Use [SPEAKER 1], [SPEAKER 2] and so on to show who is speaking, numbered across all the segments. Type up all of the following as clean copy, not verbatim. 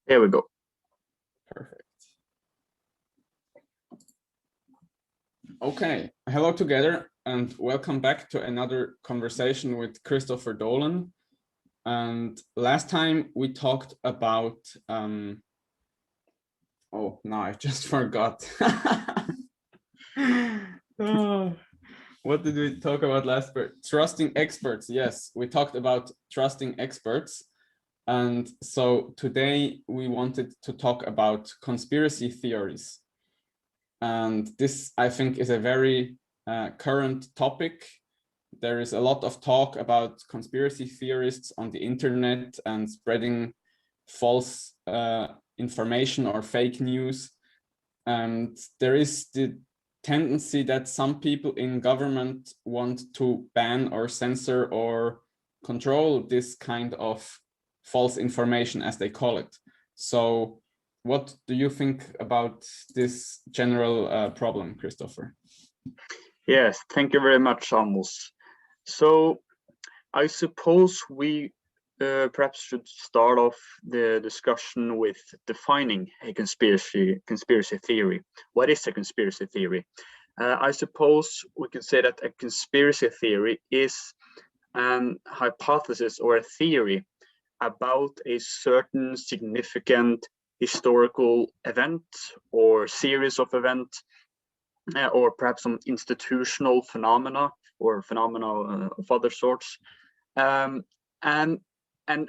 [SPEAKER 1] Here we go.
[SPEAKER 2] Perfect. Okay, hello together and welcome back to another conversation with Christoffer Døhlen. And last time we talked about, oh, no, I just forgot. Oh, what did we talk about last part? Trusting experts. Yes, we talked about trusting experts. And so today we wanted to talk about conspiracy theories. And this, I think, is a very current topic. There is a lot of talk about conspiracy theorists on the internet and spreading false information or fake news. And there is the tendency that some people in government want to ban or censor or control this kind of false information, as they call it. So what do you think about this general problem, Christoffer?
[SPEAKER 1] Yes, thank you very much, Amos. So I suppose we perhaps should start off the discussion with defining a conspiracy theory. What is a conspiracy theory? I suppose we could say that a conspiracy theory is an hypothesis or a theory about a certain significant historical event or series of events, or perhaps some institutional phenomena or phenomena of other sorts, and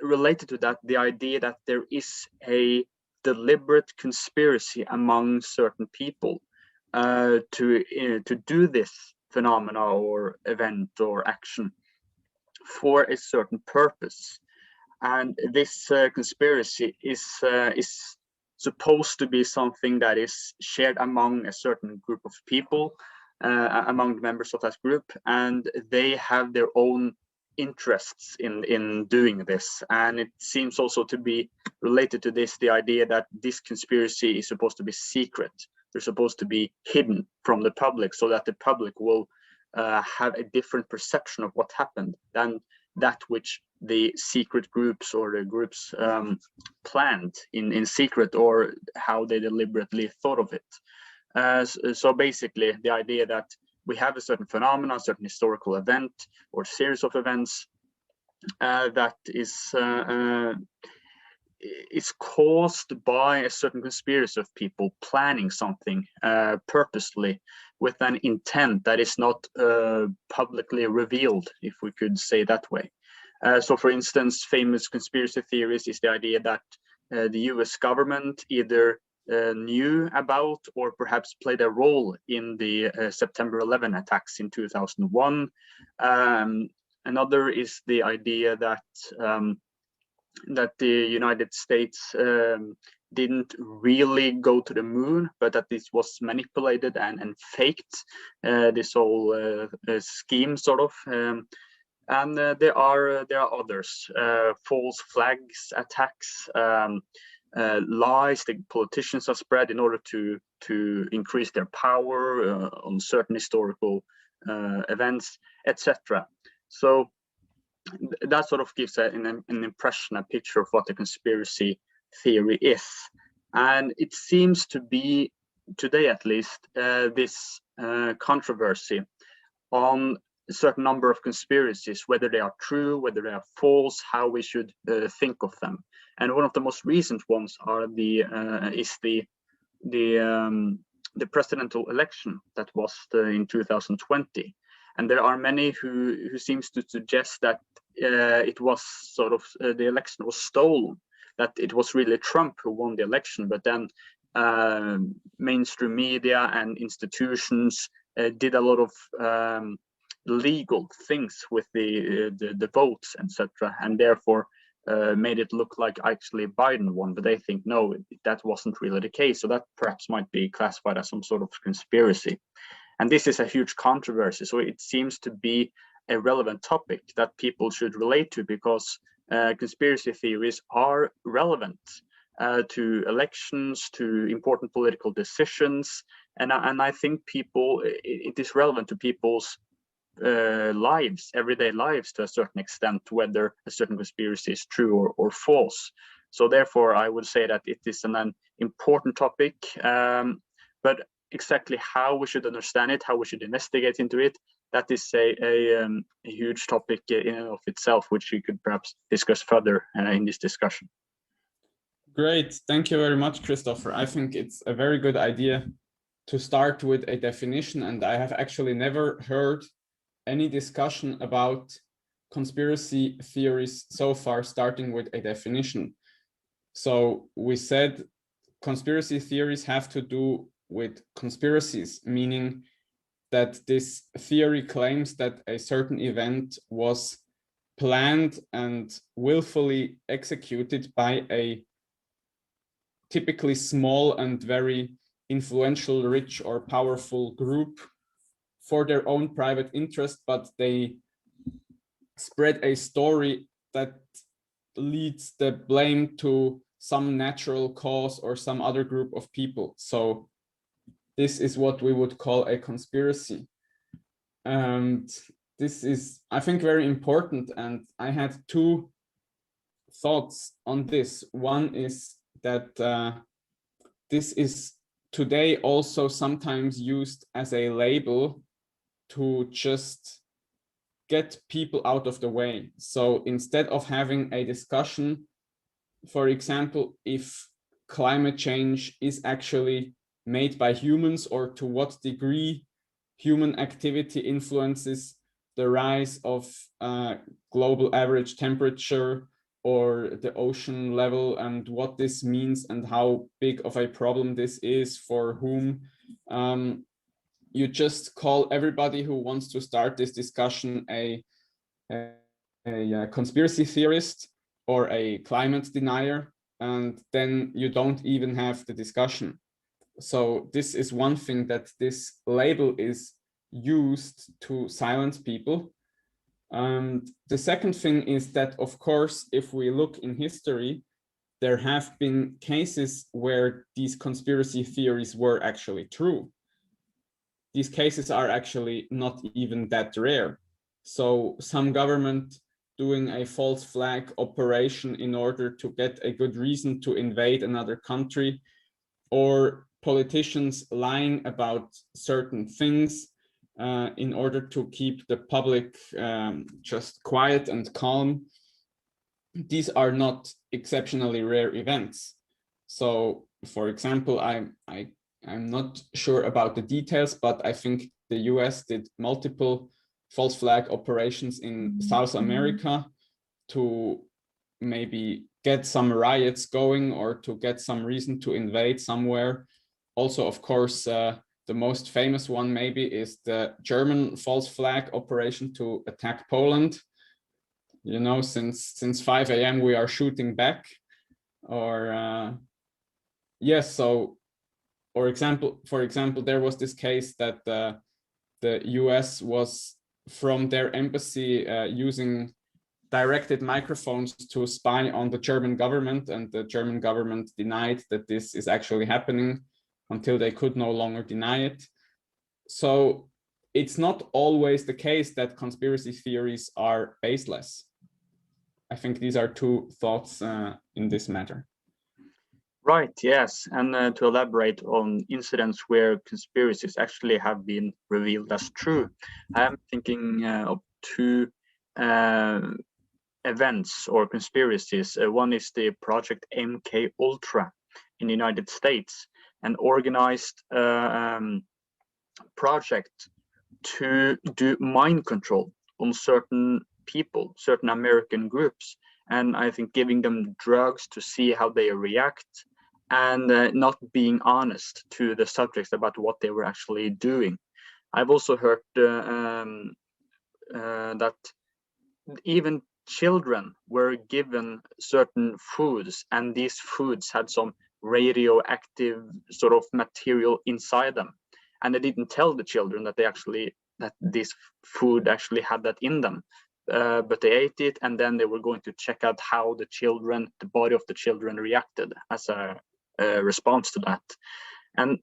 [SPEAKER 1] related to that, the idea that there is a deliberate conspiracy among certain people to do this phenomena or event or action for a certain purpose. And this conspiracy is supposed to be something that is shared among a certain group of people, among the members of that group, and they have their own interests in doing this. And it seems also to be related to this, the idea that this conspiracy is supposed to be secret. They're supposed to be hidden from the public so that the public will have a different perception of what happened than that which the secret groups or the groups planned in secret, or how they deliberately thought of it. So basically, the idea that we have a certain phenomenon, a certain historical event or series of events that is caused by a certain conspiracy of people planning something purposely with an intent that is not publicly revealed, if we could say that way. So for instance, famous conspiracy theories is the idea that the US government either knew about or perhaps played a role in the September 11 attacks in 2001. Another is the idea that the United States didn't really go to the moon, but that this was manipulated and faked, this whole scheme sort of. And there are others, false flags attacks, lies that politicians have spread in order to increase their power on certain historical events, etc. So that sort of gives an impression, a picture of what the conspiracy theory is. And it seems to be, today at least, this controversy on a certain number of conspiracies, whether they are true, whether they are false, how we should think of them. And one of the most recent ones are is the presidential election that was in 2020. And there are many who seems to suggest that it was sort of the election was stolen, that it was really Trump who won the election, but then mainstream media and institutions did a lot of legal things with the votes, etc., and therefore made it look like actually Biden won. But they think no, that wasn't really the case. So that perhaps might be classified as some sort of conspiracy. And this is a huge controversy. So it seems to be a relevant topic that people should relate to, because conspiracy theories are relevant to elections, to important political decisions. And I think it is relevant to people's lives, everyday lives, to a certain extent, whether a certain conspiracy is true or false. So therefore, I would say that it is an important topic, but exactly how we should understand it, how we should investigate into it, that is a huge topic in and of itself, which we could perhaps discuss further in this discussion.
[SPEAKER 2] Great, thank you very much, Christoffer. I think it's a very good idea to start with a definition, and I have actually never heard any discussion about conspiracy theories so far starting with a definition. So we said conspiracy theories have to do with conspiracies, meaning that this theory claims that a certain event was planned and willfully executed by a typically small and very influential, rich, or powerful group for their own private interest, but they spread a story that leads the blame to some natural cause or some other group of people. So this is what we would call a conspiracy. And this is, I think, very important. And I had two thoughts on this. One is that this is today also sometimes used as a label to just get people out of the way. So instead of having a discussion, for example, if climate change is actually made by humans, or to what degree human activity influences the rise of global average temperature or the ocean level, and what this means and how big of a problem this is for whom, you just call everybody who wants to start this discussion a conspiracy theorist or a climate denier, and then you don't even have the discussion. So this is one thing, that this label is used to silence people. And the second thing is that, of course, if we look in history, there have been cases where these conspiracy theories were actually true. These cases are actually not even that rare. So some government doing a false flag operation in order to get a good reason to invade another country, or politicians lying about certain things in order to keep the public just quiet and calm. These are not exceptionally rare events. So, for example, I'm not sure about the details, but I think the US did multiple false flag operations in South America to maybe get some riots going or to get some reason to invade somewhere. Also, of course, the most famous one maybe is the German false flag operation to attack Poland. You know, since 5 a.m. we are shooting back. Or yes, so for example, there was this case that the US was from their embassy using directed microphones to spy on the German government, and the German government denied that this is actually happening until they could no longer deny it. So it's not always the case that conspiracy theories are baseless. I think these are two thoughts in this matter.
[SPEAKER 1] Right, yes, and to elaborate on incidents where conspiracies actually have been revealed as true, I'm thinking of two events or conspiracies. One is the Project MK Ultra in the United States, an organized project to do mind control on certain people, certain American groups, and I think giving them drugs to see how they react, and not being honest to the subjects about what they were actually doing. I've also heard that even children were given certain foods, and these foods had some radioactive sort of material inside them, and they didn't tell the children that this food actually had that in them, but they ate it, and then they were going to check out how the body of the children reacted as a response to that. And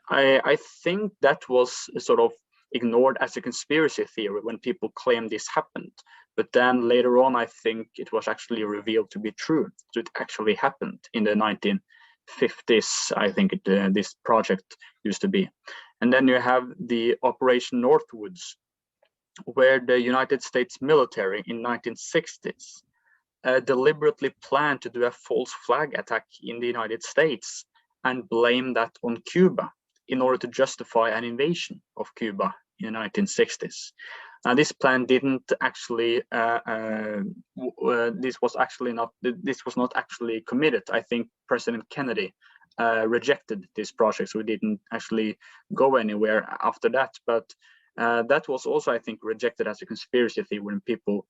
[SPEAKER 1] I think that was sort of ignored as a conspiracy theory when people claim this happened. But then later on, I think it was actually revealed to be true. So it actually happened in the 1950s, I think this project used to be. And then you have the Operation Northwoods, where the United States military in 1960s deliberately planned to do a false flag attack in the United States and blame that on Cuba in order to justify an invasion of Cuba in the 1960s. Now, this plan didn't actually. This was not actually committed. I think President Kennedy rejected this project, so it didn't actually go anywhere after that. But that was also, I think, rejected as a conspiracy theory when people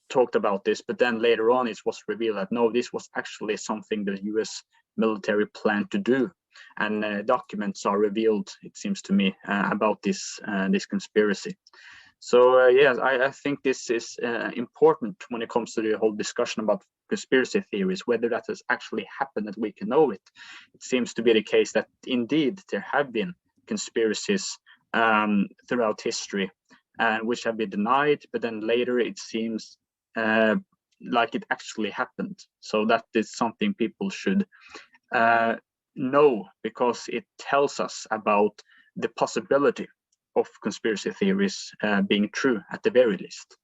[SPEAKER 1] talked about this. But then later on, it was revealed that no, this was actually something the U.S. military planned to do. And documents are revealed, it seems to me, about this conspiracy. So yes, I think this is important when it comes to the whole discussion about conspiracy theories, whether that has actually happened that we can know it. It seems to be the case that indeed there have been conspiracies throughout history, which have been denied, but then later it seems like it actually happened. So that is something people should know, because it tells us about the possibility of conspiracy theories being true at the very least.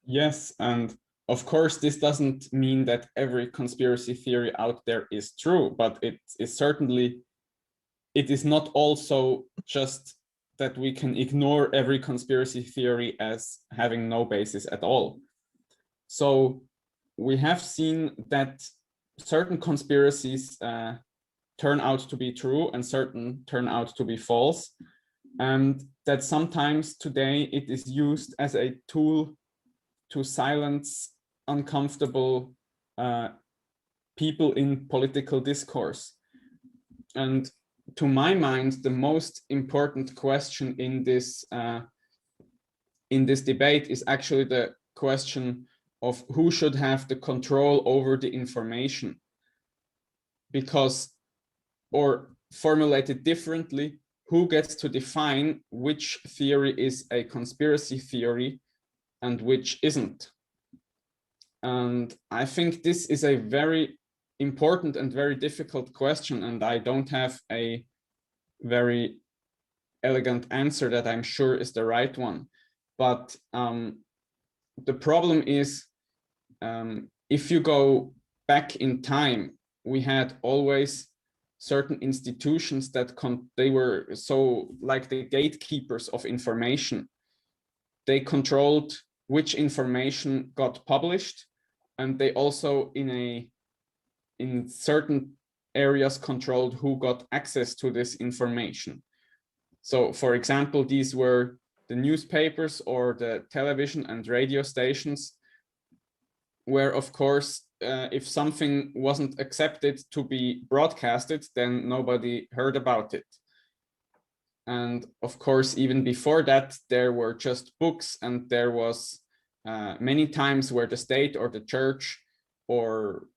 [SPEAKER 2] Yes, and of course this doesn't mean that every conspiracy theory out there is true, but it is not also just that we can ignore every conspiracy theory as having no basis at all. So we have seen that certain conspiracies turn out to be true and certain turn out to be false, and that sometimes today it is used as a tool to silence uncomfortable people in political discourse. And to my mind, the most important question in this debate is actually the question of who should have the control over the information. Because, or formulated differently, who gets to define which theory is a conspiracy theory and which isn't? And I think this is a very important and very difficult question, and I don't have a very elegant answer that I'm sure is the right one. But the problem is, if you go back in time, we had always certain institutions that they were so like the gatekeepers of information. They controlled which information got published, and they also in certain areas controlled who got access to this information. So for example, these were the newspapers or the television and radio stations, where of course if something wasn't accepted to be broadcasted, then nobody heard about it. And of course, even before that, there were just books, and there was many times where the state or the church or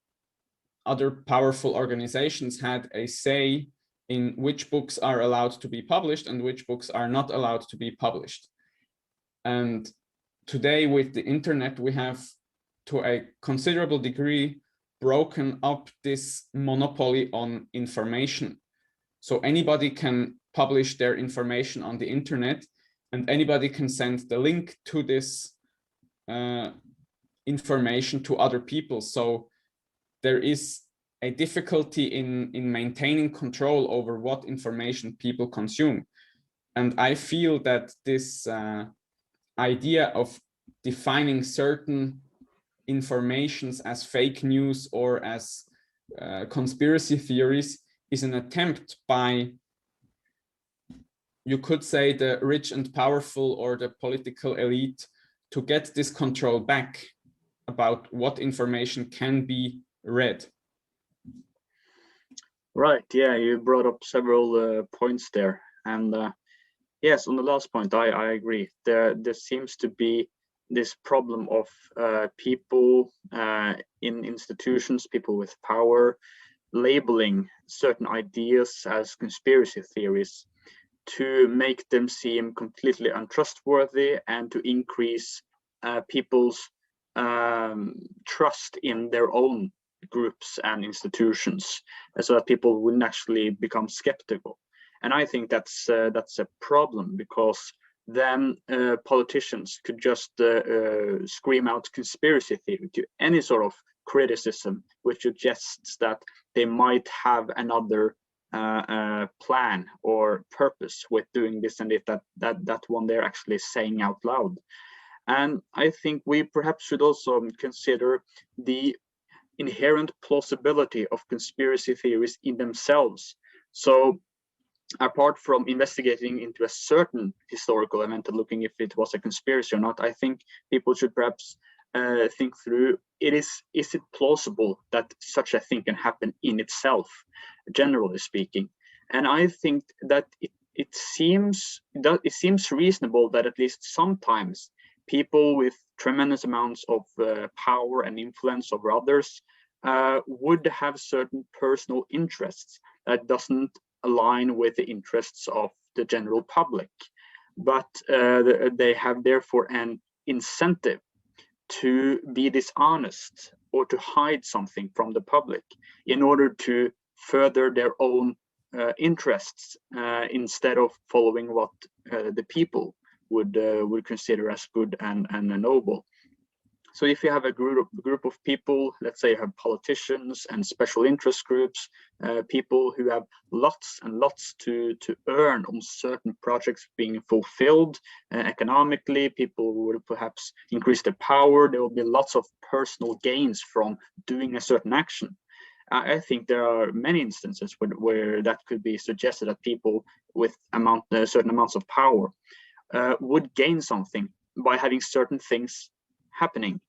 [SPEAKER 2] other powerful organizations had a say in which books are allowed to be published and which books are not allowed to be published. And today with the internet, we have to a considerable degree broken up this monopoly on information. So anybody can publish their information on the internet, and anybody can send the link to this information to other people. So there is a difficulty in maintaining control over what information people consume. And I feel that this idea of defining certain informations as fake news or as conspiracy theories is an attempt by, you could say, the rich and powerful or the political elite to get this control back about what information can be read.
[SPEAKER 1] Right, yeah, you brought up several points there. And yes, on the last point, I agree. There seems to be this problem of people in institutions, people with power, labeling certain ideas as conspiracy theories to make them seem completely untrustworthy and to increase people's trust in their own groups and institutions, so that people wouldn't actually become skeptical. And I think that's a problem, because then politicians could just scream out conspiracy theory to any sort of criticism which suggests that they might have another plan or purpose with doing this, and if that one they're actually saying out loud. And I think we perhaps should also consider the inherent plausibility of conspiracy theories in themselves. So apart from investigating into a certain historical event and looking if it was a conspiracy or not, I think people should perhaps think through, is it plausible that such a thing can happen in itself, generally speaking? And I think that it seems reasonable that at least sometimes people with tremendous amounts of power and influence over others would have certain personal interests that doesn't align with the interests of the general public, but they have therefore an incentive to be dishonest or to hide something from the public in order to further their own interests instead of following what the people would consider as good and noble. So if you have a group of people, let's say you have politicians and special interest groups, people who have lots and lots to earn on certain projects being fulfilled economically, people who will perhaps increase their power, there will be lots of personal gains from doing a certain action. I think there are many instances where that could be suggested, that people with certain amounts of power would gain something by having certain things happening,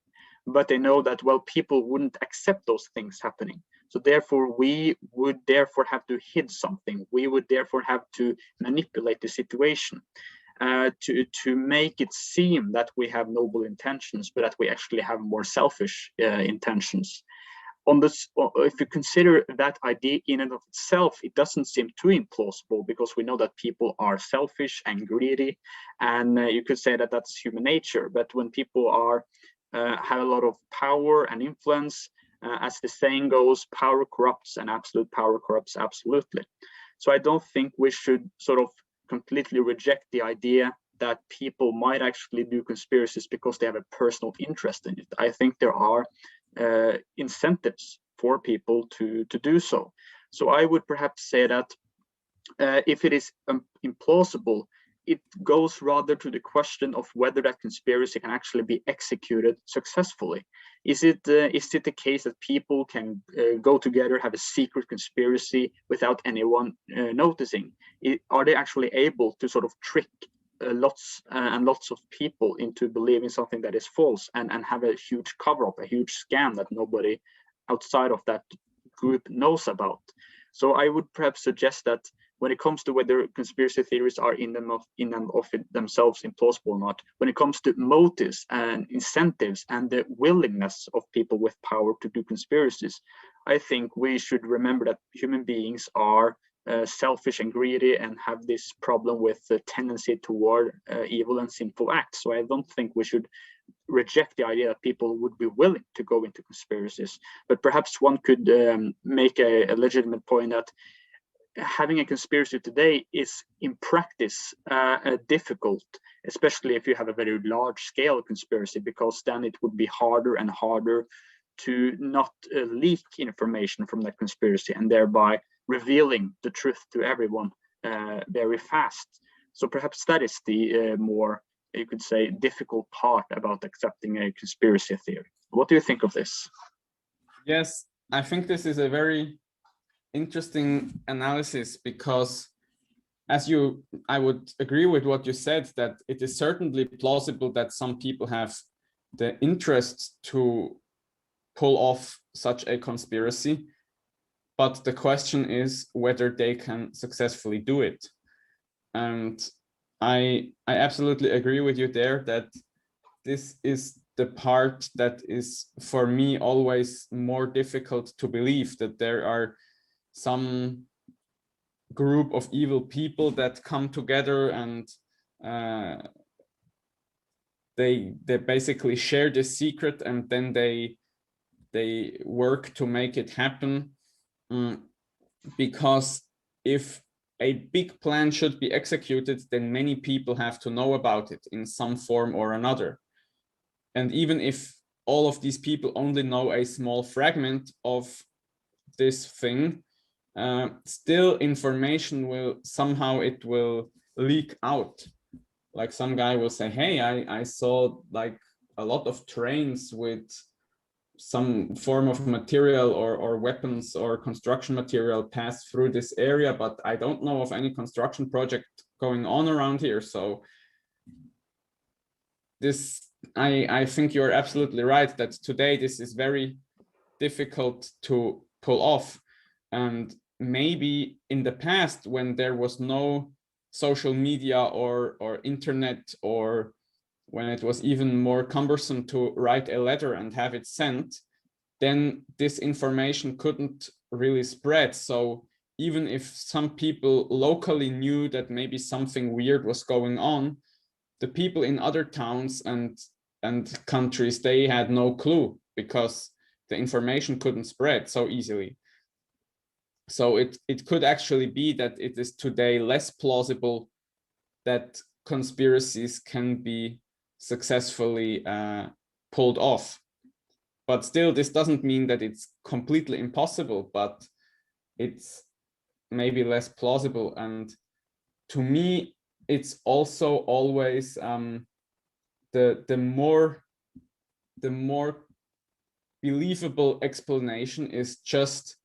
[SPEAKER 1] but they know that, well, people wouldn't accept those things happening. So therefore, we would therefore have to hide something. We would therefore have to manipulate the situation to make it seem that we have noble intentions, but that we actually have more selfish intentions. If you consider that idea in and of itself, it doesn't seem too implausible, because we know that people are selfish and greedy, and you could say that that's human nature. But when people have a lot of power and influence, as the saying goes, power corrupts, and absolute power corrupts absolutely. So I don't think we should sort of completely reject the idea that people might actually do conspiracies because they have a personal interest in it. I think there are incentives for people to do so. So I would perhaps say that if it is implausible, it goes rather to the question of whether that conspiracy can actually be executed successfully. Is it the case that people can go together, have a secret conspiracy without anyone noticing? Are they actually able to sort of trick lots and lots of people into believing something that is false, and have a huge cover-up, a huge scam that nobody outside of that group knows about? So I would perhaps suggest that when it comes to whether conspiracy theories are in and of themselves implausible or not, when it comes to motives and incentives and the willingness of people with power to do conspiracies, I think we should remember that human beings are selfish and greedy, and have this problem with the tendency toward evil and sinful acts. So I don't think we should reject the idea that people would be willing to go into conspiracies. But perhaps one could make a legitimate point that having a conspiracy today is in practice difficult, especially if you have a very large scale conspiracy, because then it would be harder and harder to not leak information from that conspiracy, and thereby revealing the truth to everyone very fast. So perhaps that is the more, you could say, difficult part about accepting a conspiracy theory. What do you think of this?
[SPEAKER 2] Yes, I think this is a very interesting analysis, because I would agree with what you said, that it is certainly plausible that some people have the interest to pull off such a conspiracy, but the question is whether they can successfully do it. And I absolutely agree with you there, that this is the part that is for me always more difficult to believe, that there are some group of evil people that come together and they basically share the secret, and then they work to make it happen. Because if a big plan should be executed, then many people have to know about it in some form or another. And even if all of these people only know a small fragment of this thing, still information will somehow, it will leak out. Like some guy will say, hey, I saw like a lot of trains with some form of material or weapons or construction material pass through this area, but I don't know of any construction project going on around here. So this, I think you're absolutely right that today this is very difficult to pull off. And maybe in the past, when there was no social media or internet, or when it was even more cumbersome to write a letter and have it sent, then this information couldn't really spread. So even if some people locally knew that maybe something weird was going on, the people in other towns and countries, they had no clue, because the information couldn't spread so easily. So it could actually be that it is today less plausible that conspiracies can be successfully pulled off. But still, this doesn't mean that it's completely impossible, but it's maybe less plausible. And to me, it's also always the more believable explanation is just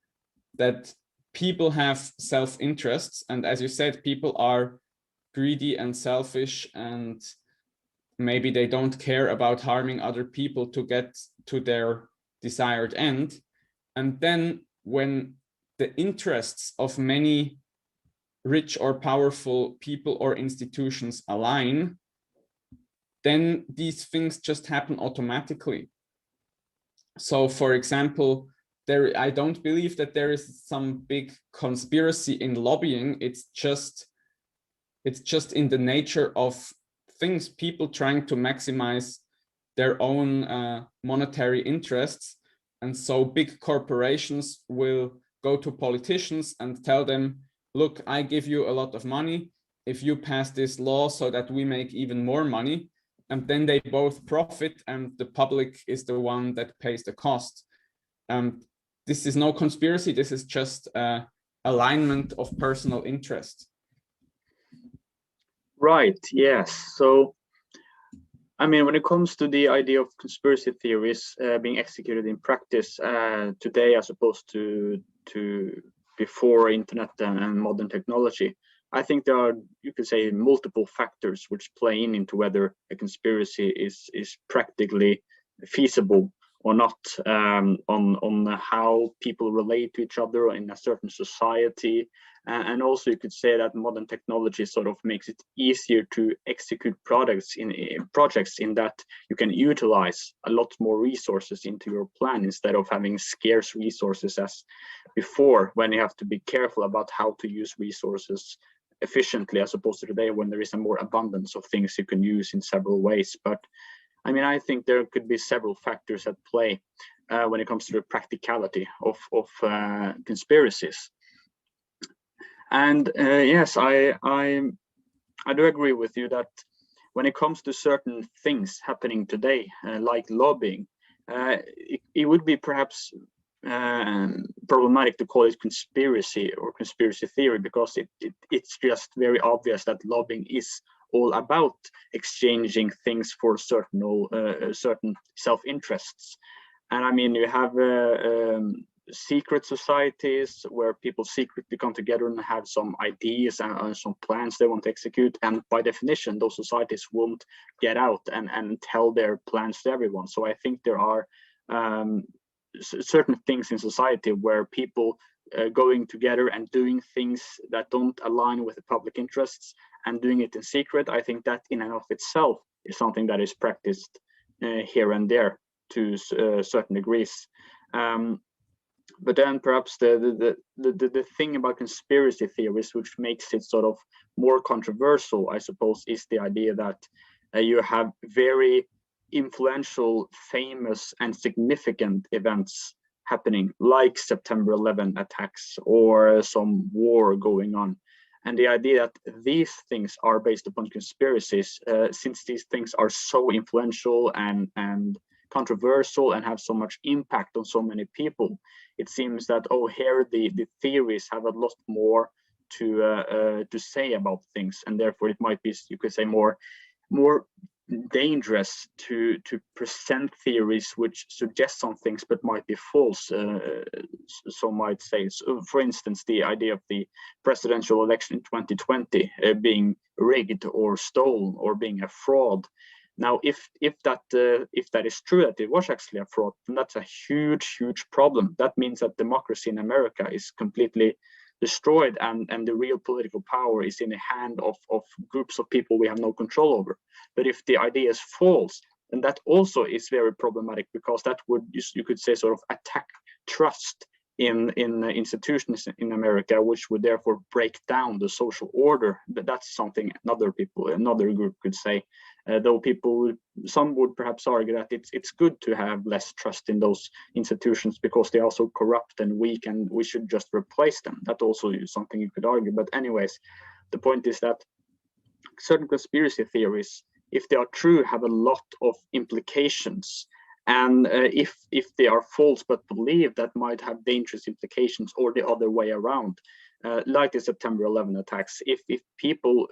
[SPEAKER 2] that people have self-interests, and as you said, people are greedy and selfish, and maybe they don't care about harming other people to get to their desired end. And then when the interests of many rich or powerful people or institutions align, then these things just happen automatically. So for example, I don't believe that there is some big conspiracy in lobbying. It's just in the nature of things, people trying to maximize their own monetary interests. And so big corporations will go to politicians and tell them, look, I give you a lot of money if you pass this law so that we make even more money. And then they both profit, and the public is the one that pays the cost. This is no conspiracy. This is just alignment of personal interest.
[SPEAKER 1] Right, yes. So, I mean, when it comes to the idea of conspiracy theories being executed in practice today, as opposed to before internet and modern technology, I think there are, you could say, multiple factors which play into whether a conspiracy is practically feasible or not, on how people relate to each other in a certain society. And also you could say that modern technology sort of makes it easier to execute projects in that you can utilize a lot more resources into your plan instead of having scarce resources as before, when you have to be careful about how to use resources efficiently, as opposed to today when there is a more abundance of things you can use in several ways. But I mean, I think there could be several factors at play when it comes to the practicality of conspiracies. And yes, I do agree with you that when it comes to certain things happening today, like lobbying, it would be perhaps problematic to call it conspiracy or conspiracy theory, because it's just very obvious that lobbying is all about exchanging things for certain self-interests. And I mean, you have secret societies where people secretly come together and have some ideas and some plans they want to execute, and by definition those societies won't get out and tell their plans to everyone. So I think there are certain things in society where people going together and doing things that don't align with the public interests and doing it in secret, I think that in and of itself is something that is practiced here and there to certain degrees. But then perhaps the thing about conspiracy theories which makes it sort of more controversial, I suppose, is the idea that You have very influential, famous, and significant events happening, like September 11 attacks or some war going on. And the idea that these things are based upon conspiracies, since these things are so influential and controversial and have so much impact on so many people, it seems that, oh, here the theories have a lot more to say about things, and therefore it might be, you could say, more dangerous to present theories which suggest some things but might be false, some might say. So, for instance, the idea of the presidential election in 2020 being rigged or stolen or being a fraud. Now, if that is true, that it was actually a fraud, then that's a huge problem. That means that democracy in America is completely destroyed, and the real political power is in the hand of groups of people we have no control over. But if the idea is false, then that also is very problematic, because that would, you could say, sort of attack trust in institutions in America, which would therefore break down the social order. But that's something another group could say. Though some would perhaps argue that it's good to have less trust in those institutions because they are so corrupt and weak, and we should just replace them. That also is something you could argue. But anyways, the point is that certain conspiracy theories, if they are true, have a lot of implications. And if they are false but believed, that might have dangerous implications, or the other way around. Like the September 11 attacks, if people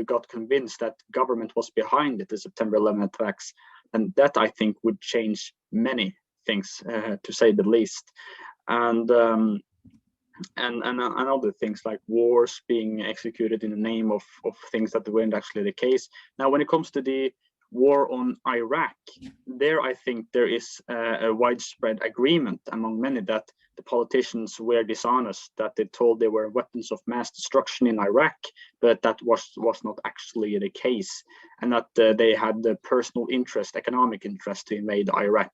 [SPEAKER 1] got convinced that government was behind the September 11 attacks, and that, I think, would change many things, to say the least. And other things like wars being executed in the name of things that weren't actually the case. Now, when it comes to the war on Iraq, there I think there is a widespread agreement among many that the politicians were dishonest, that they told they were weapons of mass destruction in Iraq, but that was not actually the case, and that they had the personal interest, economic interest, to invade Iraq.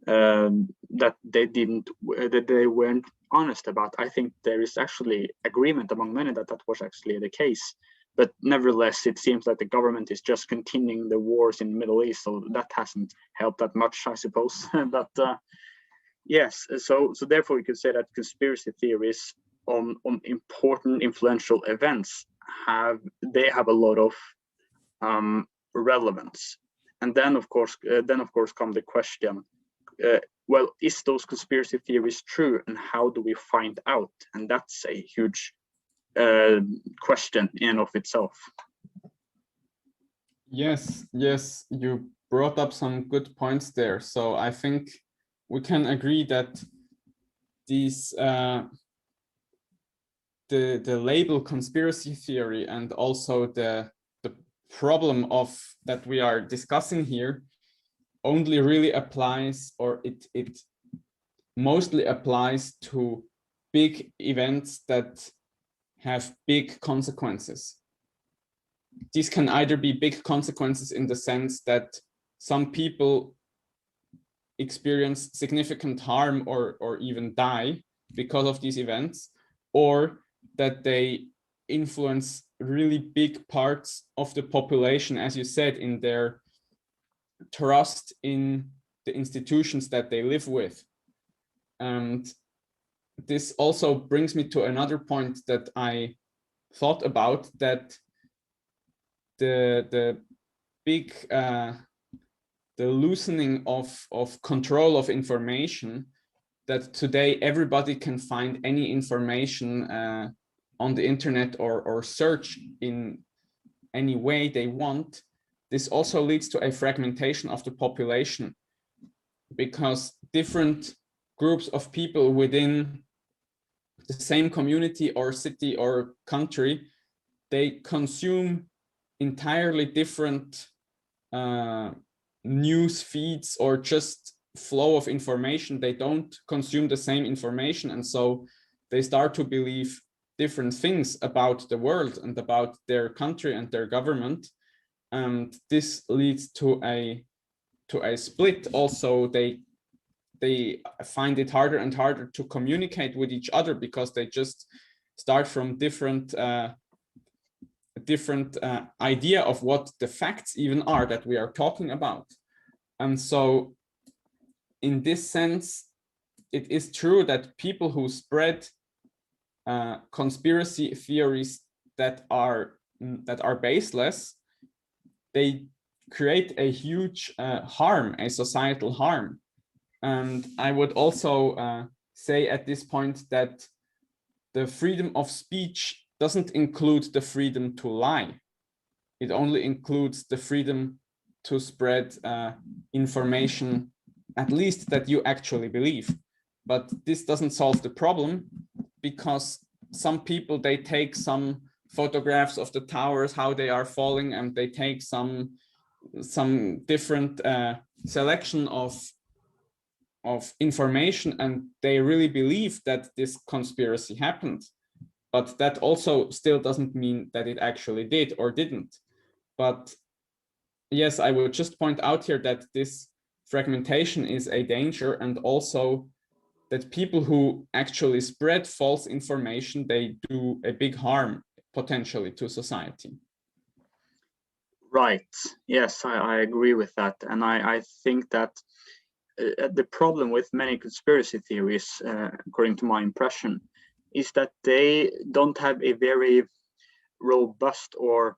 [SPEAKER 1] That they weren't honest about. I think there is actually agreement among many that was actually the case. But nevertheless, it seems that the government is just continuing the wars in the Middle East, so that hasn't helped that much, I suppose. But yes, so therefore we could say that conspiracy theories on important, influential events have a lot of relevance. And then of course come the question: well, is those conspiracy theories true, and how do we find out? And that's a huge question in and of itself.
[SPEAKER 2] Yes, you brought up some good points there. So I think we can agree that these the label conspiracy theory, and also the problem of that we are discussing here, only really applies, or it mostly applies to big events that have big consequences. These can either be big consequences in the sense that some people experience significant harm or even die because of these events, or that they influence really big parts of the population, as you said, in their trust in the institutions that they live with. And this also brings me to another point that I thought about, that the big the loosening of control of information, that today everybody can find any information on the internet or search in any way they want. This also leads to a fragmentation of the population, because different groups of people within the same community or city or country, they consume entirely different news feeds or just flow of information. They don't consume the same information, and so they start to believe different things about the world and about their country and their government, and this leads to a split. Also, they find it harder and harder to communicate with each other, because they just start from different different idea of what the facts even are that we are talking about. And so in this sense, it is true that people who spread conspiracy theories that are baseless, they create a huge harm, a societal harm. And I would also say at this point that the freedom of speech doesn't include the freedom to lie. It only includes the freedom to spread information, at least that you actually believe. But this doesn't solve the problem, because some people, they take some photographs of the towers, how they are falling, and they take some different selection of information, and they really believe that this conspiracy happened. But that also still doesn't mean that it actually did or didn't. But yes, I would just point out here that this fragmentation is a danger, and also that people who actually spread false information, they do a big harm potentially to society.
[SPEAKER 1] Right. Yes, I agree with that. And I think that the problem with many conspiracy theories, according to my impression, is that they don't have a very robust or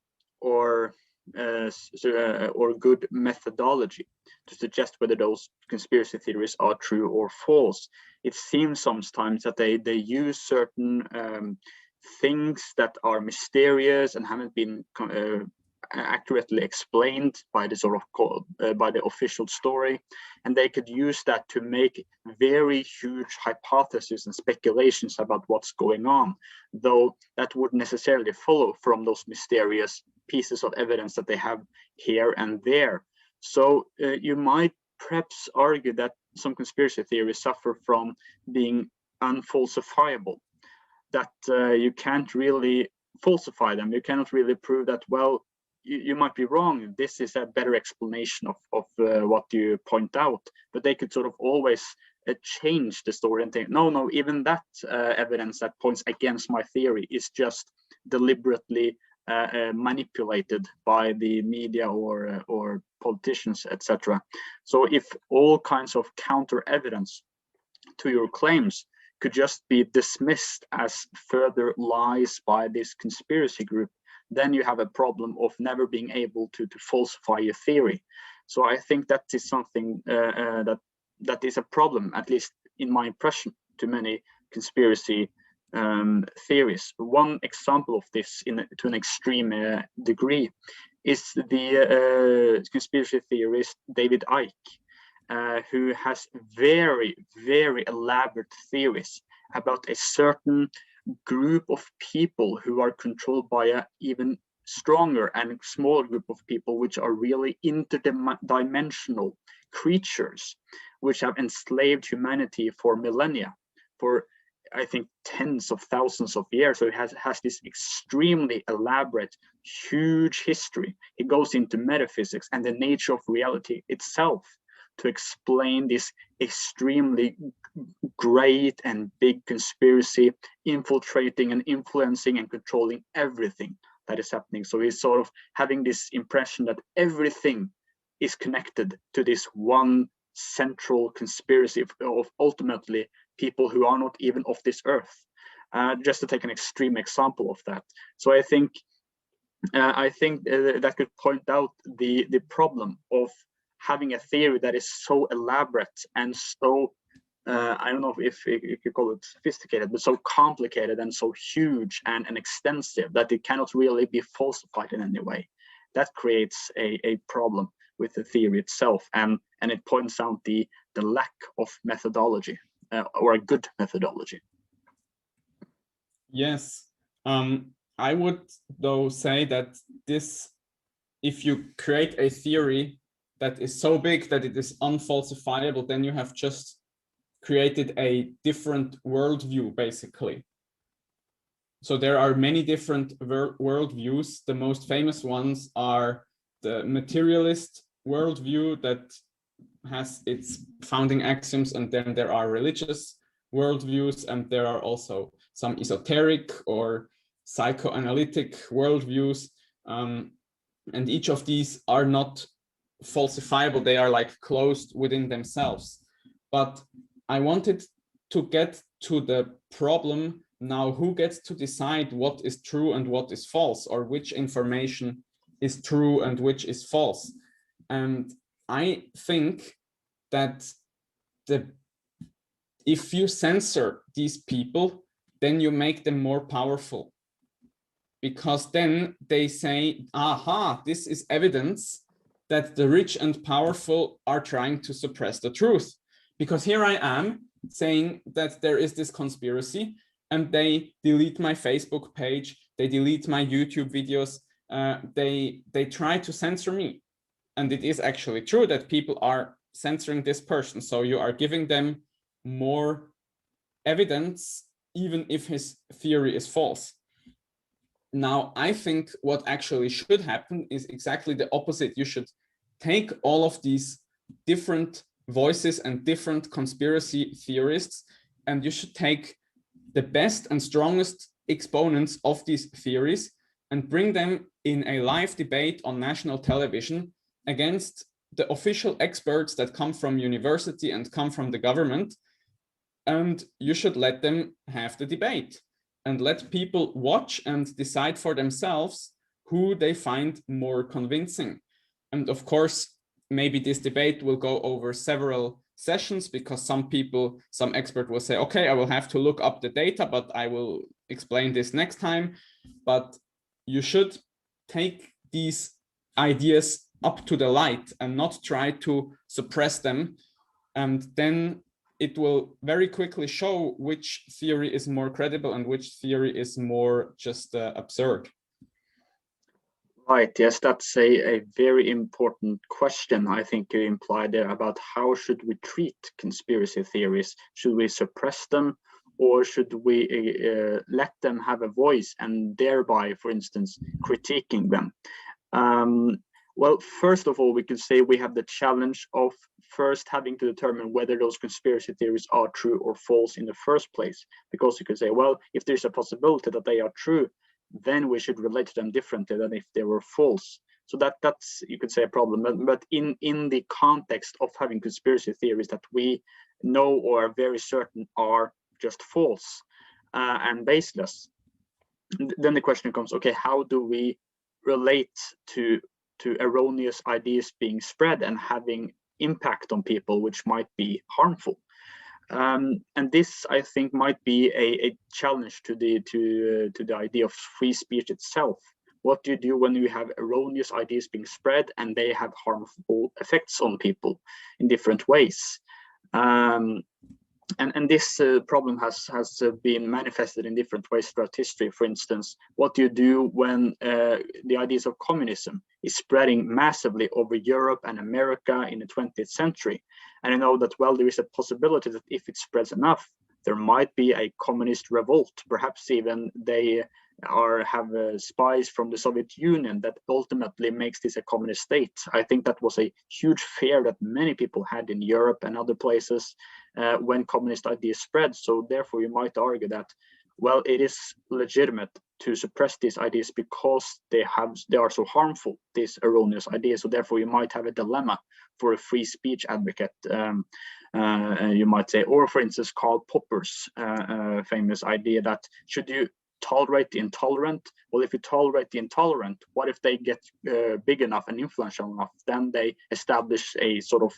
[SPEAKER 1] good methodology to suggest whether those conspiracy theories are true or false. It seems sometimes that they use certain things that are mysterious and haven't been accurately explained by the sort of by the official story, and they could use that to make very huge hypotheses and speculations about what's going on, though that wouldn't necessarily follow from those mysterious pieces of evidence that they have here and there. So you might perhaps argue that some conspiracy theories suffer from being unfalsifiable, that you can't really falsify them. You cannot really prove that, well, you might be wrong, this is a better explanation of what you point out, but they could sort of always change the story and think, no, even that evidence that points against my theory is just deliberately manipulated by the media or politicians, etc. So if all kinds of counter evidence to your claims could just be dismissed as further lies by this conspiracy group, then you have a problem of never being able to falsify your theory. So I think that is something that is a problem, at least in my impression, to many conspiracy theories. One example of this, to an extreme degree, is the conspiracy theorist David Icke, who has very, very elaborate theories about a certain group of people who are controlled by an even stronger and smaller group of people, which are really interdimensional creatures, which have enslaved humanity for millennia, for I think tens of thousands of years. So it has this extremely elaborate, huge history. It goes into metaphysics and the nature of reality itself to explain this extremely great and big conspiracy infiltrating and influencing and controlling everything that is happening. So he's sort of having this impression that everything is connected to this one central conspiracy of ultimately people who are not even of this earth, just to take an extreme example of that. So I think that could point out the problem of having a theory that is so elaborate and so I don't know if you could call it sophisticated, but so complicated and so huge and extensive that it cannot really be falsified in any way. That creates a problem with the theory itself, and it points out the lack of methodology or a good methodology.
[SPEAKER 2] Yes, I would though say that if you create a theory that is so big that it is unfalsifiable, then you have just created a different worldview, basically. So there are many different worldviews. The most famous ones are the materialist worldview that has its founding axioms, and then there are religious worldviews, and there are also some esoteric or psychoanalytic worldviews. And each of these are not falsifiable. They are like closed within themselves. But I wanted to get to the problem now, who gets to decide what is true and what is false, or which information is true and which is false. And I think that if you censor these people, then you make them more powerful, because then they say, aha, this is evidence that the rich and powerful are trying to suppress the truth. Because here I am saying that there is this conspiracy, and they delete my Facebook page, they delete my YouTube videos, they try to censor me. And it is actually true that people are censoring this person. So you are giving them more evidence, even if his theory is false. Now, I think what actually should happen is exactly the opposite. You should take all of these different voices and different conspiracy theorists, and you should take the best and strongest exponents of these theories and bring them in a live debate on national television against the official experts that come from university and come from the government. And you should let them have the debate and let people watch and decide for themselves who they find more convincing. And of course, maybe this debate will go over several sessions, because some expert will say, okay, I will have to look up the data, but I will explain this next time. But you should take these ideas up to the light and not try to suppress them. And then it will very quickly show which theory is more credible and which theory is more just absurd.
[SPEAKER 1] Right, yes, that's a very important question. I think you implied there about how should we treat conspiracy theories? Should we suppress them, or should we let them have a voice and thereby, for instance, critiquing them? Well, first of all, we could say we have the challenge of first having to determine whether those conspiracy theories are true or false in the first place. Because you could say, well, if there's a possibility that they are true, then we should relate to them differently than if they were false. So that's, you could say, a problem. But in the context of having conspiracy theories that we know or are very certain are just false and baseless, then the question comes, okay, how do we relate to erroneous ideas being spread and having impact on people which might be harmful? And this, I think, might be a challenge to the idea of free speech itself. What do you do when you have erroneous ideas being spread and they have harmful effects on people in different ways? And this problem has been manifested in different ways throughout history. For instance, what do you do when the ideas of communism is spreading massively over Europe and America in the 20th century? And I know that, well, there is a possibility that if it spreads enough, there might be a communist revolt. Perhaps even they have spies from the Soviet Union that ultimately makes this a communist state. I think that was a huge fear that many people had in Europe and other places when communist ideas spread. So therefore, you might argue that, well, it is legitimate to suppress these ideas because they are so harmful, these erroneous ideas. So therefore, you might have a dilemma for a free speech advocate, you might say. Or for instance, Karl Popper's famous idea that should you tolerate the intolerant? Well, if you tolerate the intolerant, what if they get big enough and influential enough? Then they establish a sort of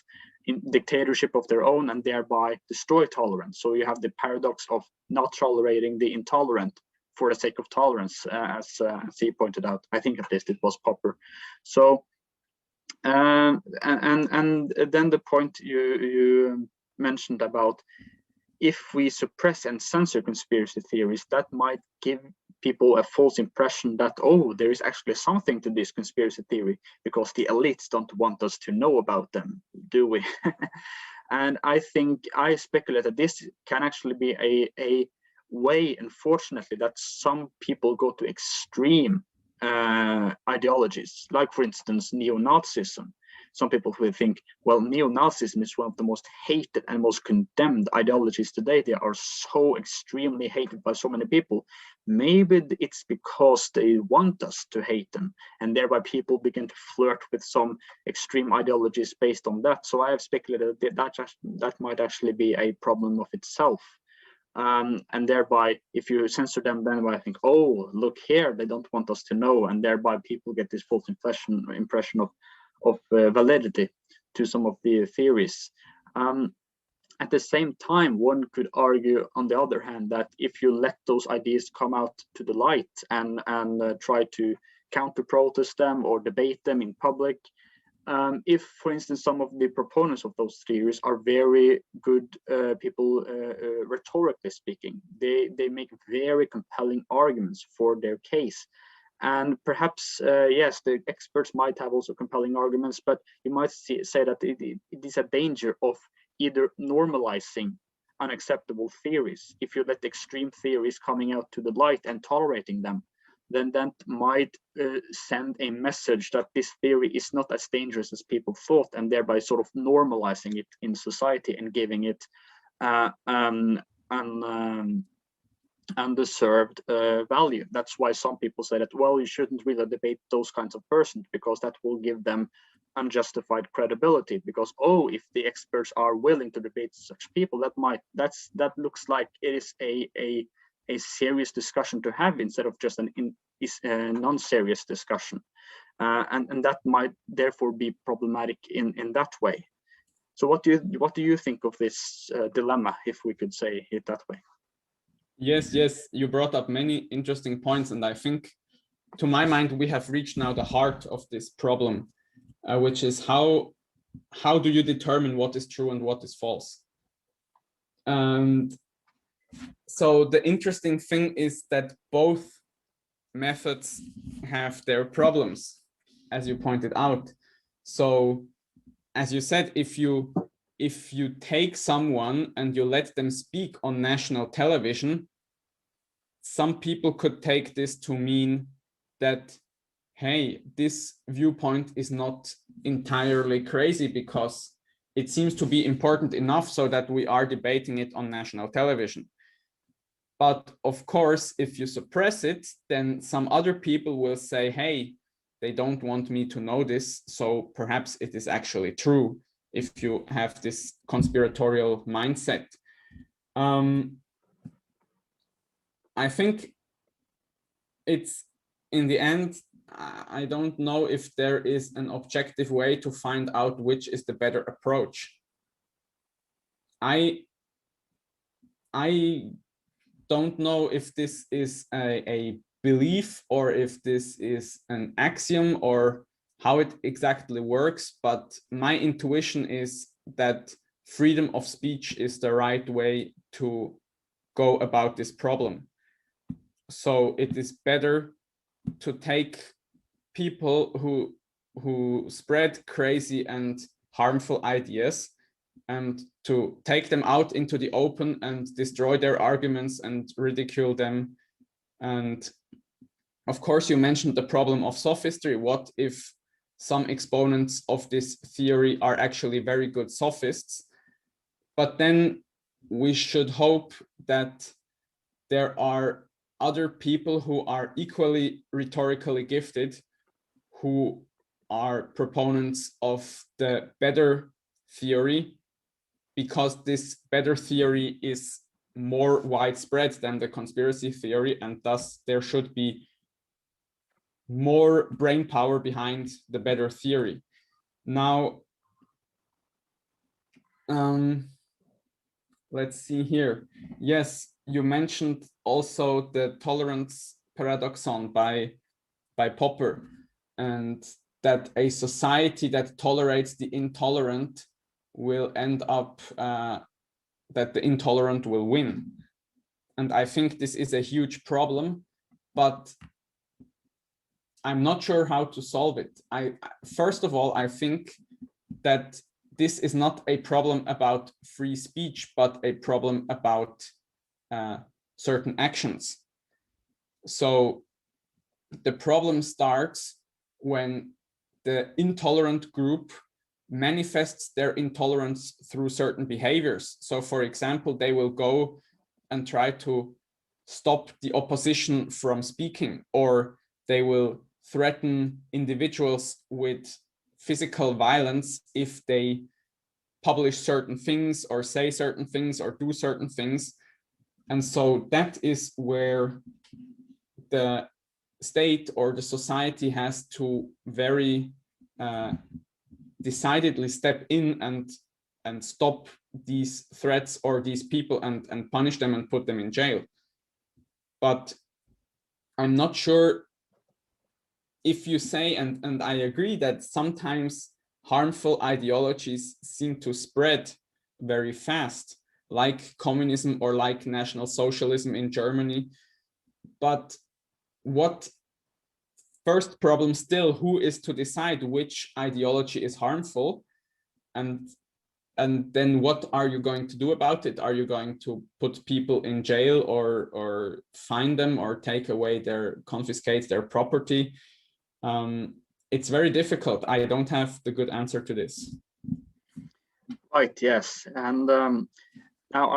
[SPEAKER 1] dictatorship of their own and thereby destroy tolerance. So you have the paradox of not tolerating the intolerant for the sake of tolerance, as he pointed out. I think at least it was Popper. So and then the point you mentioned about, if we suppress and censor conspiracy theories, that might give people a false impression that, oh, there is actually something to this conspiracy theory because the elites don't want us to know about them, do we? And I think I speculate that this can actually be a way, unfortunately, that some people go to extreme ideologies, like, for instance, neo-Nazism. some people will think, well, neo-Nazism is one of the most hated and most condemned ideologies today. They are so extremely hated by so many people. Maybe it's because they want us to hate them, and thereby people begin to flirt with some extreme ideologies based on that. So I have speculated that might actually be a problem of itself. And thereby, if you censor them, then I think, oh, look here, they don't want us to know, and thereby people get this false impression of validity to some of the theories. At the same time, one could argue, on the other hand, that if you let those ideas come out to the light and try to counter-protest them or debate them in public, if, for instance, some of the proponents of those theories are very good people, rhetorically speaking, they make very compelling arguments for their case. And perhaps, yes, the experts might have also compelling arguments, but you might say that it is a danger of either normalizing unacceptable theories. If you let extreme theories coming out to the light and tolerating them, then that might send a message that this theory is not as dangerous as people thought, and thereby sort of normalizing it in society and giving it undeserved value. That's why some people say that, well, you shouldn't really debate those kinds of persons, because that will give them unjustified credibility, because, oh, if the experts are willing to debate such people, that looks like it is a serious discussion to have, instead of just a non-serious discussion, and that might therefore be problematic in that way. So what do you think of this dilemma, if we could say it that way?
[SPEAKER 2] Yes, you brought up many interesting points, and I think, to my mind, we have reached now the heart of this problem, which is how do you determine what is true and what is false? And so the interesting thing is that both methods have their problems, as you pointed out. So, as you said, if you take someone and you let them speak on national television, some people could take this to mean that, hey, this viewpoint is not entirely crazy because it seems to be important enough so that we are debating it on national television. But of course, if you suppress it, then some other people will say, hey, they don't want me to know this, so perhaps it is actually true, if you have this conspiratorial mindset. I think it's, in the end, I don't know if there is an objective way to find out which is the better approach. I don't know if this is a belief or if this is an axiom or how it exactly works, but my intuition is that freedom of speech is the right way to go about this problem. So it is better to take people who spread crazy and harmful ideas and to take them out into the open and destroy their arguments and ridicule them. And of course, you mentioned the problem of sophistry. What if some exponents of this theory are actually very good sophists? But then we should hope that there are other people who are equally rhetorically gifted, who are proponents of the better theory, because this better theory is more widespread than the conspiracy theory, and thus there should be more brain power behind the better theory. Now, let's see here. Yes, you mentioned also the tolerance paradoxon by Popper, and that a society that tolerates the intolerant will end up that the intolerant will win. And I think this is a huge problem, but I'm not sure how to solve it. First of all, I think that this is not a problem about free speech, but a problem about certain actions. So the problem starts when the intolerant group manifests their intolerance through certain behaviors. So for example, they will go and try to stop the opposition from speaking, or they will threaten individuals with physical violence if they publish certain things or say certain things or do certain things. And so that is where the state or the society has to very decidedly step in and stop these threats or these people and punish them and put them in jail. But I'm not sure if you say, and I agree that sometimes harmful ideologies seem to spread very fast, like communism or like National Socialism in Germany. But what first problem still, who is to decide which ideology is harmful? And then what are you going to do about it? Are you going to put people in jail or fine them or take away confiscate their property? It's very difficult. I don't have the good answer to this.
[SPEAKER 1] Right, yes. And now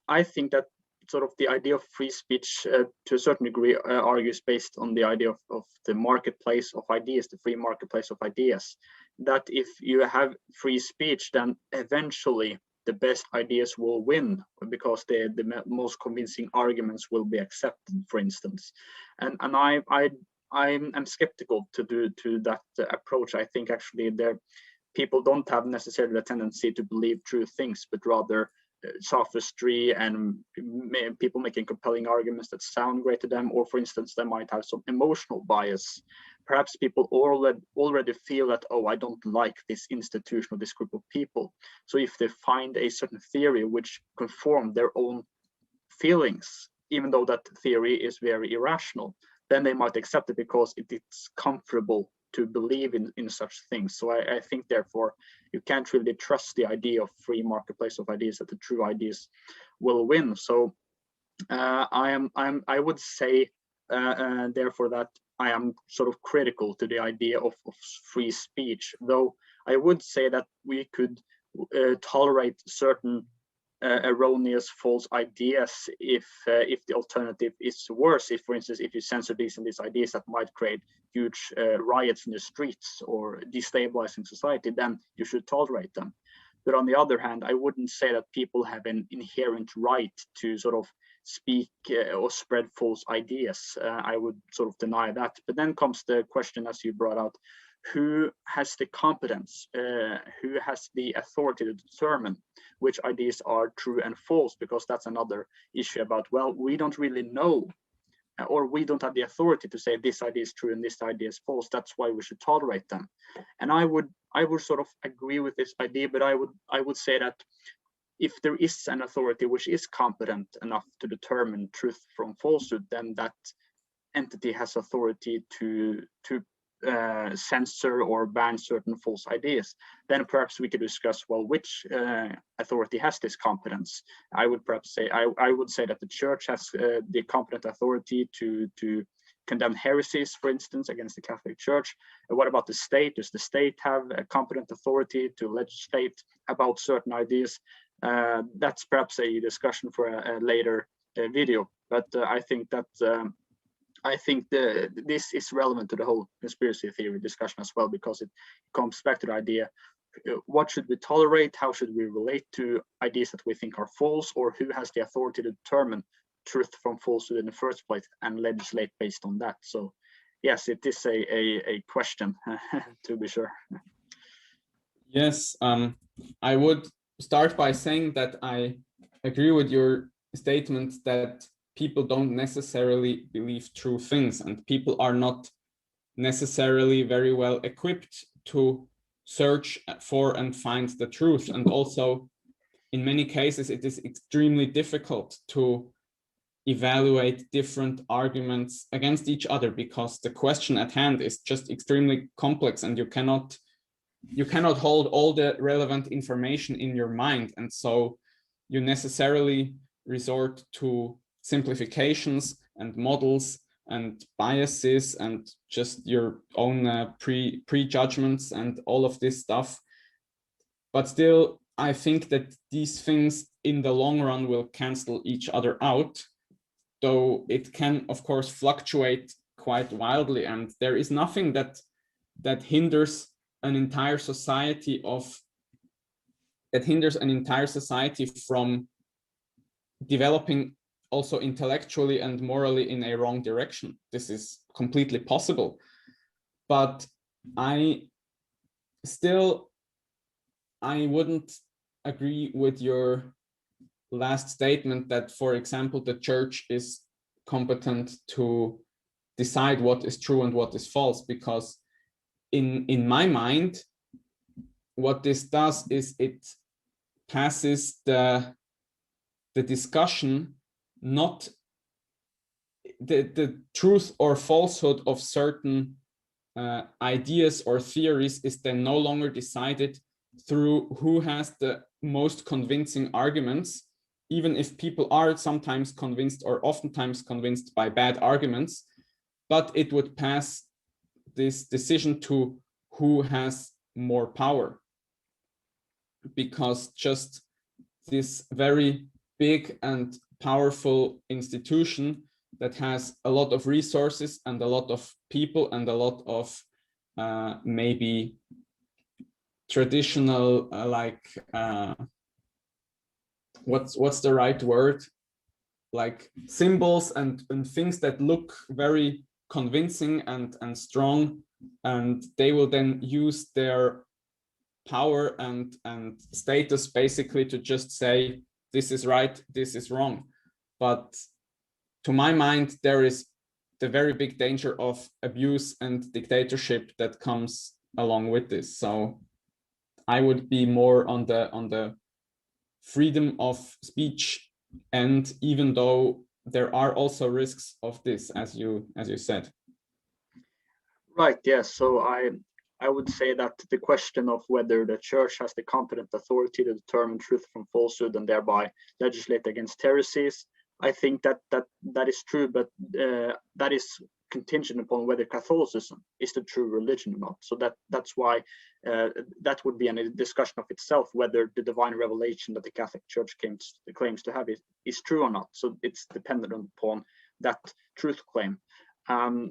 [SPEAKER 1] I think that sort of the idea of free speech to a certain degree argues based on the idea of the marketplace of ideas, the free marketplace of ideas, that if you have free speech, then eventually the best ideas will win because the most convincing arguments will be accepted, for instance. And I'm skeptical to that approach. I think actually people don't have necessarily the tendency to believe true things, but rather sophistry and people making compelling arguments that sound great to them, or for instance, they might have some emotional bias. Perhaps people already feel that, oh, I don't like this institution or this group of people. So if they find a certain theory which conform their own feelings, even though that theory is very irrational, then they might accept it because it's comfortable to believe in such things. So I think therefore you can't really trust the idea of free marketplace of ideas that the true ideas will win. So I would say therefore that I am sort of critical to the idea of free speech, though I would say that we could tolerate certain erroneous false ideas if the alternative is worse. If, for instance, if you censor these ideas that might create huge riots in the streets or destabilizing society, then you should tolerate them. But on the other hand, I wouldn't say that people have an inherent right to sort of speak or spread false ideas. I would sort of deny that. But then comes the question, as you brought out, who has the competence, who has the authority to determine which ideas are true and false? Because that's another issue about, well, we don't really know, or we don't have the authority to say this idea is true and this idea is false. That's why we should tolerate them. And I would sort of agree with this idea, but I would say that if there is an authority which is competent enough to determine truth from falsehood, then that entity has authority to censor or ban certain false ideas. Then perhaps we could discuss, well, which authority has this competence. I would perhaps say I would say that the church has the competent authority to condemn heresies, for instance, against the Catholic Church. What about the state? Does the state have a competent authority to legislate about certain ideas? That's perhaps a discussion for a later video, but I think that this is relevant to the whole conspiracy theory discussion as well, because it comes back to the idea, what should we tolerate? How should we relate to ideas that we think are false, or who has the authority to determine truth from falsehood in the first place and legislate based on that? So yes, it is a question to be sure.
[SPEAKER 2] Yes, I would start by saying that I agree with your statement that people don't necessarily believe true things, and people are not necessarily very well equipped to search for and find the truth. And also, in many cases, it is extremely difficult to evaluate different arguments against each other, because the question at hand is just extremely complex, and you cannot hold all the relevant information in your mind. And so you necessarily resort to simplifications and models and biases and just your own prejudgments and all of this stuff. but still, I think that these things in the long run will cancel each other out, though it can, of course, fluctuate quite wildly. And there is nothing that hinders an entire society from developing also intellectually and morally in a wrong direction. This is completely possible. But I wouldn't agree with your last statement that, for example, the church is competent to decide what is true and what is false, because in my mind, what this does is it passes the discussion, not the truth or falsehood of certain ideas or theories is then no longer decided through who has the most convincing arguments, even if people are sometimes convinced or oftentimes convinced by bad arguments, but it would pass this decision to who has more power. Because just this very big and powerful institution that has a lot of resources and a lot of people and a lot of maybe traditional what's the right word, like symbols and things that look very convincing and strong, and they will then use their power and status basically to just say this is right, this is wrong. But to my mind, there is the very big danger of abuse and dictatorship that comes along with this. So I would be more on the freedom of speech, and even though there are also risks of this, as you said.
[SPEAKER 1] Right. Yes. So I would say that the question of whether the church has the competent authority to determine truth from falsehood and thereby legislate against heresies, I think that is true, but that is contingent upon whether Catholicism is the true religion or not. So that's why that would be a discussion of itself, whether the divine revelation that the Catholic Church claims to have is true or not. So it's dependent upon that truth claim.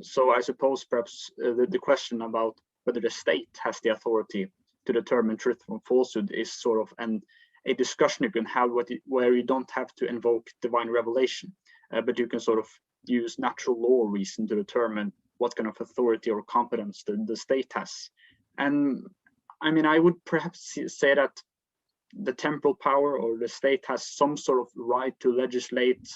[SPEAKER 1] So I suppose perhaps the question about whether the state has the authority to determine truth from falsehood is sort of a discussion you can have where you don't have to invoke divine revelation, but you can sort of use natural law reason to determine what kind of authority or competence the state has. And I mean, I would perhaps say that the temporal power or the state has some sort of right to legislate,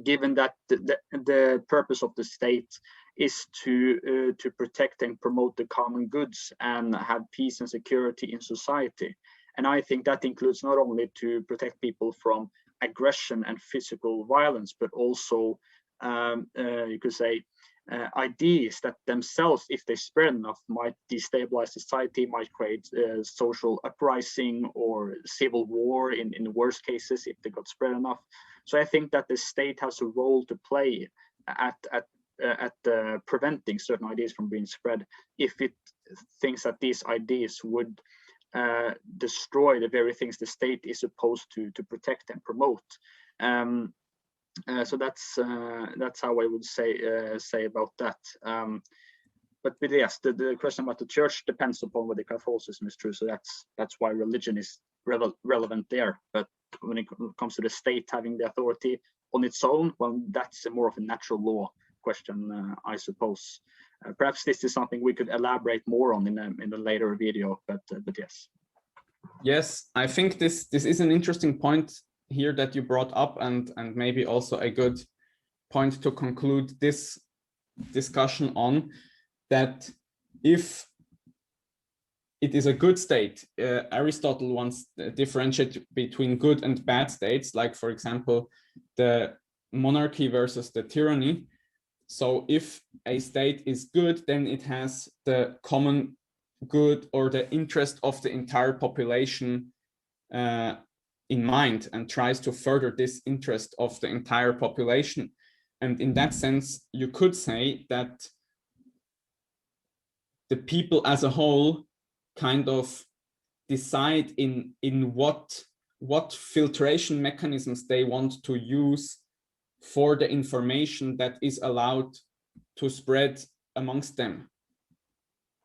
[SPEAKER 1] given that the purpose of the state is to protect and promote the common goods and have peace and security in society. And I think that includes not only to protect people from aggression and physical violence, but also you could say ideas that themselves, if they spread enough, might destabilize society, might create social uprising or civil war in the worst cases if they got spread enough. So I think that the state has a role to play at preventing certain ideas from being spread if it thinks that these ideas would destroy the very things the state is supposed to protect and promote. So that's how I would say about that. But yes, the question about the church depends upon whether Catholicism is true. So that's why religion is relevant there. But when it comes to the state having the authority on its own, well, that's more of a natural law question, I suppose. Perhaps this is something we could elaborate more on in a later video, but yes.
[SPEAKER 2] Yes, I think this is an interesting point here that you brought up, and maybe also a good point to conclude this discussion on, that if it is a good state, Aristotle once differentiated between good and bad states, like for example, the monarchy versus the tyranny. So if a state is good, then it has the common good or the interest of the entire population in mind and tries to further this interest of the entire population. And in that sense, you could say that the people as a whole kind of decide in what filtration mechanisms they want to use for the information that is allowed to spread amongst them.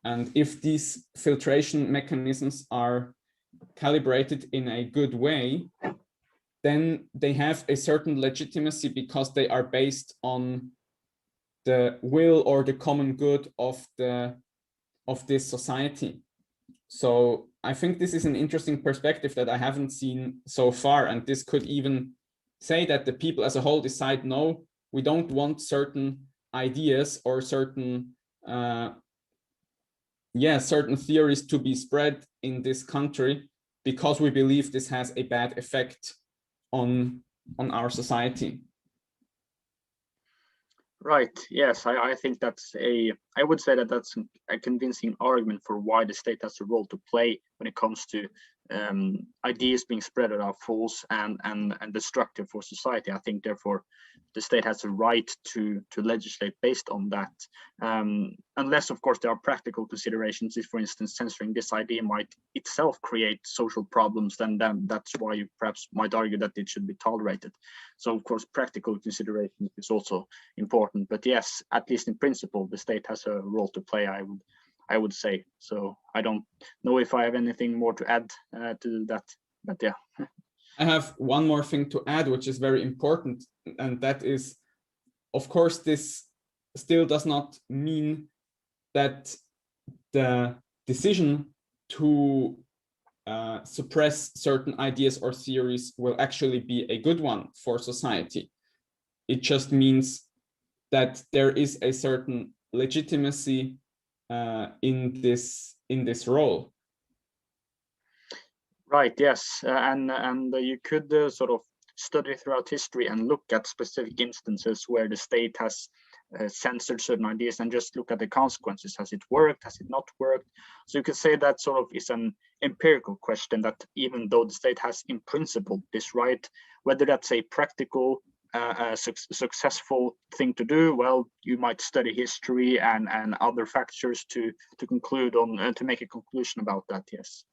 [SPEAKER 2] And if these filtration mechanisms are calibrated in a good way, then they have a certain legitimacy because they are based on the will or the common good of this society. So I think this is an interesting perspective that I haven't seen so far, and this could even say that the people as a whole decide, no, we don't want certain ideas or certain certain theories to be spread in this country because we believe this has a bad effect on our society.
[SPEAKER 1] Right. Yes, I think I would say that that's a convincing argument for why the state has a role to play when it comes to ideas being spread that are false and destructive for society. I think therefore the state has a right to legislate based on that, unless of course there are practical considerations. If, for instance, censoring this idea might itself create social problems, then that's why you perhaps might argue that it should be tolerated. So of course practical consideration is also important, but yes, at least in principle the state has a role to play, I would say. So I don't know if I have anything more to add to that, but yeah.
[SPEAKER 2] I have one more thing to add, which is very important, and that is, of course, this still does not mean that the decision to suppress certain ideas or theories will actually be a good one for society. It just means that there is a certain legitimacy in this role.
[SPEAKER 1] Right. Yes, and you could sort of study throughout history and look at specific instances where the state has censored certain ideas and just look at the consequences. Has it worked? Has it not worked? So you could say that sort of is an empirical question, that even though the state has in principle this right, whether that's a practical successful thing to do, well, you might study history and other factors to conclude on to make a conclusion about that. Yes.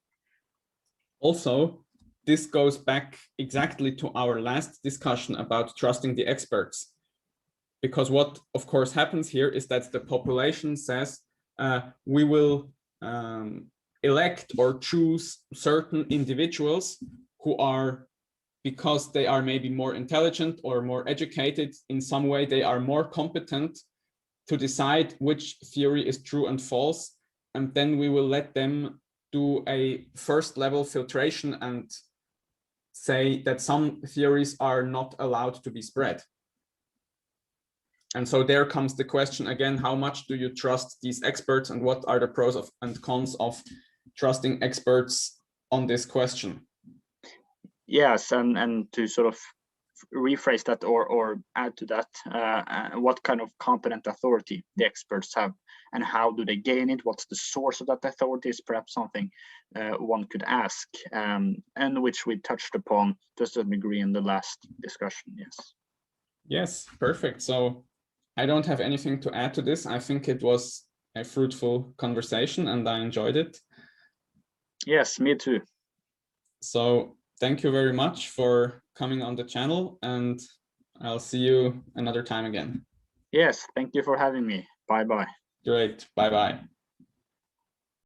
[SPEAKER 2] Also, this goes back exactly to our last discussion about trusting the experts, because what of course happens here is that the population says we will elect or choose certain individuals who are, because they are maybe more intelligent or more educated in some way, they are more competent to decide which theory is true and false, and then we will let them do a first level filtration and say that some theories are not allowed to be spread. And so there comes the question again, how much do you trust these experts, and what are the pros and cons of trusting experts on this question?
[SPEAKER 1] Yes, and to sort of rephrase that or add to that, what kind of competent authority the experts have and how do they gain it? What's the source of that authority is perhaps something one could ask, and which we touched upon to a certain degree in the last discussion. Yes.
[SPEAKER 2] Yes, perfect. So I don't have anything to add to this. I think it was a fruitful conversation and I enjoyed it.
[SPEAKER 1] Yes, me too.
[SPEAKER 2] So thank you very much for coming on the channel, and I'll see you another time again.
[SPEAKER 1] Yes, thank you for having me. Bye-bye.
[SPEAKER 2] Great. Bye-bye.